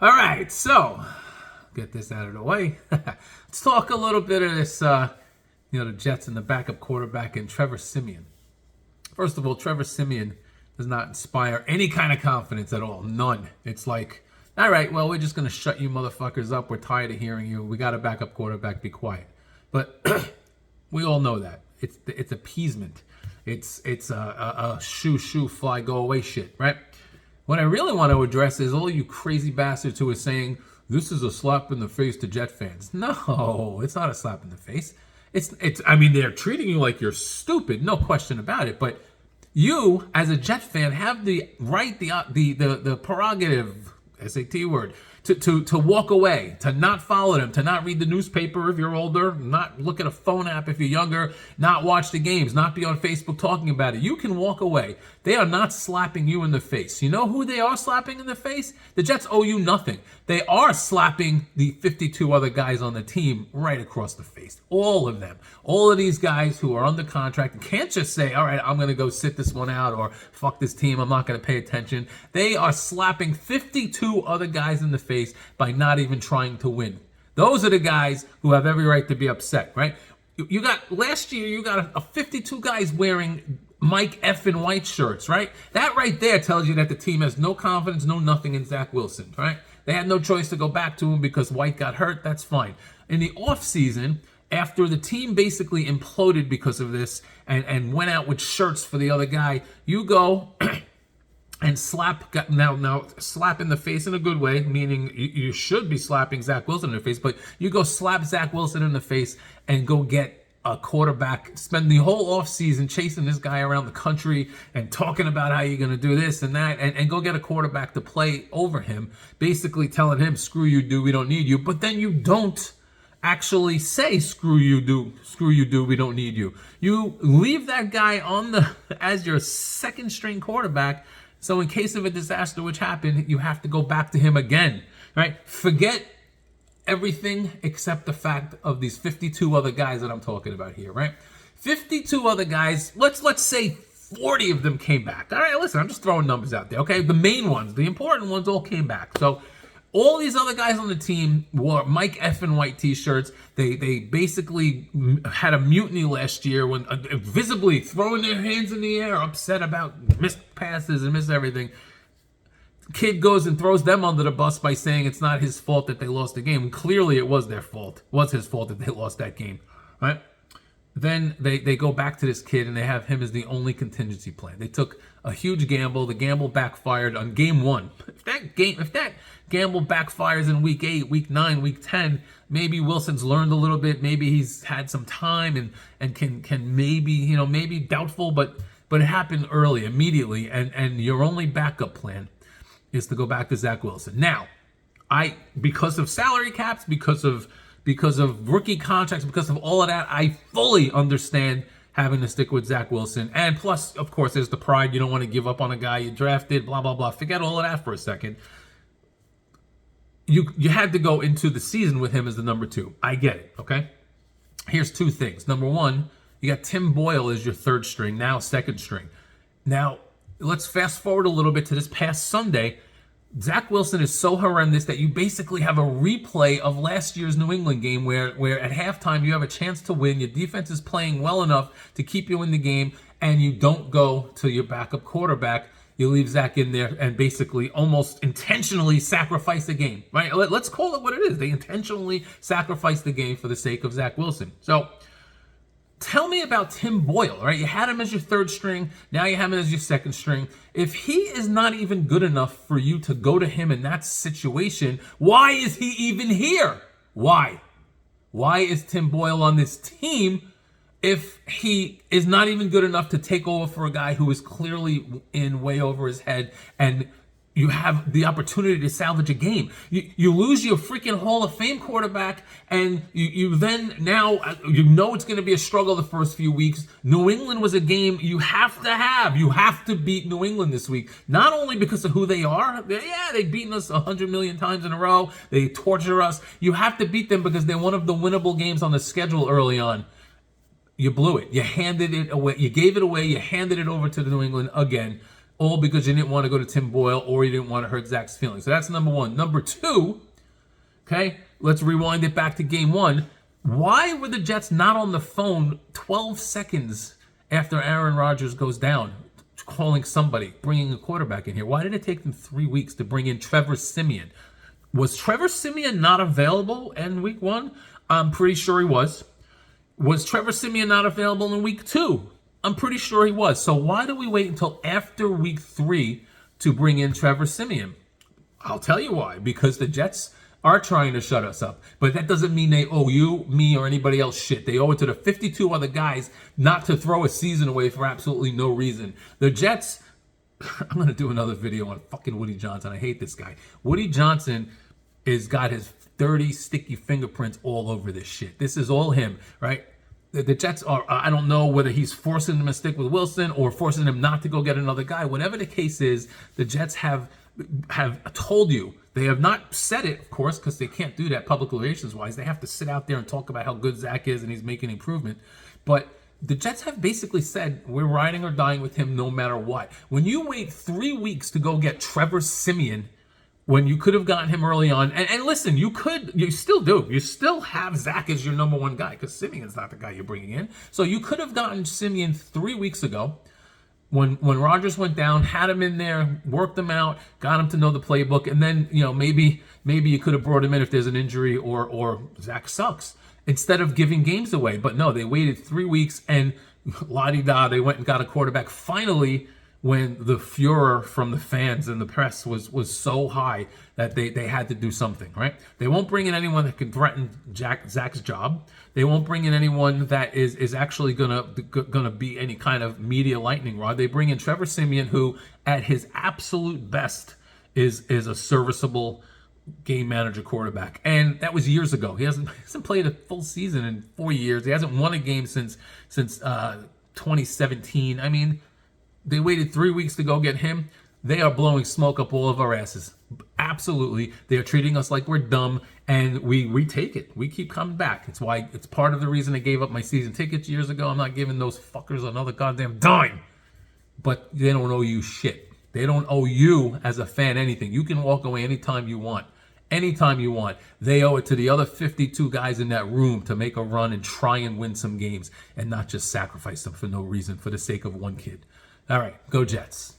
All right, so get this out of the way. Let's talk a little bit of this. The Jets and the backup quarterback and Trevor Siemian. First of all, Trevor Siemian does not inspire any kind of confidence at all. None. It's like, all right, well, we're just going to shut you motherfuckers up. We're tired of hearing you. We got a backup quarterback. Be quiet. But we all know that. It's appeasement. It's a shoo, fly, go away shit, right? What I really want to address is all you crazy bastards who are saying, this is a slap in the face to Jet fans. No, it's not a slap in the face. I mean, they're treating you like you're stupid, no question about it. But you, as a Jet fan, have the right, the prerogative, SAT word, to walk away, to not follow them, to not read the newspaper if you're older, not look at a phone app if you're younger, not watch the games, not be on Facebook talking about it. You can walk away. They are not slapping you in the face. You know who they are slapping in the face? The Jets owe you nothing. They are slapping the 52 other guys on the team right across the face. All of them. All of these guys who are under contract can't just say, all right, I'm going to go sit this one out, or fuck this team, I'm not going to pay attention. They are slapping 52 other guys in the face by not even trying to win. Those are the guys who have every right to be upset, right? You got, last year, you got a 52 guys wearing Mike effing White shirts, right? That right there tells you that the team has no confidence, no nothing in Zach Wilson, right? They had no choice to go back to him because White got hurt. That's fine. In the offseason, after the team basically imploded because of this and went out with shirts for the other guy, you go and slap in the face in a good way, meaning you should be slapping Zach Wilson in the face, but you go slap Zach Wilson in the face and go get a quarterback, spend the whole offseason chasing this guy around the country and talking about how you're going to do this and that, and go get a quarterback to play over him, basically telling him, screw you, dude, we don't need you. But then you don't actually say, screw you, dude, we don't need you. You leave that guy as your second string quarterback. So in case of a disaster which happened, you have to go back to him again, right? Forget everything except the fact of these 52 other guys that I'm talking about here, right? 52 other guys, let's say 40 of them came back. All right, listen, I'm just throwing numbers out there, okay? The main ones, the important ones all came back. So all these other guys on the team wore Mike effing White t-shirts. They basically had a mutiny last year when visibly throwing their hands in the air, upset about missed passes and missed everything. Kid goes and throws them under the bus by saying it's not his fault that they lost the game. Clearly it was their fault. It was his fault that they lost that game, right? Then they go back to this kid and they have him as the only contingency plan. They took a huge gamble. The gamble backfired on game 1. If that gamble backfires in week 8, week 9, week 10, maybe Wilson's learned a little bit. Maybe he's had some time and can maybe doubtful, but it happened early, immediately, and your only backup plan is to go back to Zach Wilson. Now, because of salary caps, because of rookie contracts, because of all of that, I fully understand having to stick with Zach Wilson. And plus, of course, there's the pride. You don't want to give up on a guy you drafted, blah, blah, blah. Forget all of that for a second. You had to go into the season with him as the number 2. I get it, okay? Here's 2 things. Number 1, you got Tim Boyle as your third string, now second string. Now, let's fast forward a little bit to this past Sunday. Zach Wilson is so horrendous that you basically have a replay of last year's New England game where at halftime you have a chance to win. Your defense is playing well enough to keep you in the game, and you don't go to your backup quarterback. You leave Zach in there and basically almost intentionally sacrifice the game, right? Let's call it what it is. They intentionally sacrifice the game for the sake of Zach Wilson. So tell me about Tim Boyle, right? You had him as your third string. Now you have him as your second string. If he is not even good enough for you to go to him in that situation, why is he even here? Why? Why is Tim Boyle on this team if he is not even good enough to take over for a guy who is clearly in way over his head, and you have the opportunity to salvage a game? You lose your freaking Hall of Fame quarterback, and you then now, it's going to be a struggle the first few weeks. New England was a game you have to have. You have to beat New England this week. Not only because of who they are. They've beaten us 100 million times in a row. They torture us. You have to beat them because they're one of the winnable games on the schedule early on. You blew it. You handed it away. You gave it away. You handed it over to the New England again. all because you didn't want to go to Tim Boyle or you didn't want to hurt Zach's feelings. So that's number one. Number two, okay, let's rewind it back to game one. Why were the Jets not on the phone 12 seconds after Aaron Rodgers goes down, calling somebody, bringing a quarterback in here? Why did it take them 3 weeks to bring in Trevor Siemian? Was Trevor Siemian not available in week one? I'm pretty sure he was. Was Trevor Siemian not available in week two? I'm pretty sure he was. So why do we wait until after week 3 to bring in Trevor Siemian? I'll tell you why. Because the Jets are trying to shut us up. But that doesn't mean they owe you, me, or anybody else shit. They owe it to the 52 other guys not to throw a season away for absolutely no reason. The Jets, I'm going to do another video on fucking Woody Johnson. I hate this guy. Woody Johnson has got his dirty, sticky fingerprints all over this shit. This is all him, right? The Jets are, I don't know whether he's forcing them to stick with Wilson or forcing him not to go get another guy. Whatever the case is, the Jets have told you. They have not said it, of course, because they can't do that public relations wise. They have to sit out there and talk about how good Zach is and he's making improvement. But the Jets have basically said, we're riding or dying with him no matter what. When you wait 3 weeks to go get Trevor Siemian, when you could have gotten him early on, and listen, you still do. You still have Zach as your number one guy, because Simeon's not the guy you're bringing in. So you could have gotten Siemian 3 weeks ago, when Rodgers went down, had him in there, worked him out, got him to know the playbook, and then maybe you could have brought him in if there's an injury or Zach sucks, instead of giving games away. But no, they waited 3 weeks, and la-di-da, they went and got a quarterback finally, when the furor from the fans and the press was so high that they had to do something, right? They won't bring in anyone that can threaten Zach's job. They won't bring in anyone that is actually gonna be any kind of media lightning rod. They bring in Trevor Siemian, who at his absolute best is a serviceable game manager quarterback. And that was years ago. He hasn't played a full season in 4 years. He hasn't won a game since 2017. I mean, they waited 3 weeks to go get him. They are blowing smoke up all of our asses. Absolutely. They are treating us like we're dumb, and we take it. We keep coming back. It's part of the reason I gave up my season tickets years ago. I'm not giving those fuckers another goddamn dime. But they don't owe you shit. They don't owe you as a fan anything. You can walk away anytime you want. Anytime you want. They owe it to the other 52 guys in that room to make a run and try and win some games and not just sacrifice them for no reason for the sake of one kid. All right, go Jets.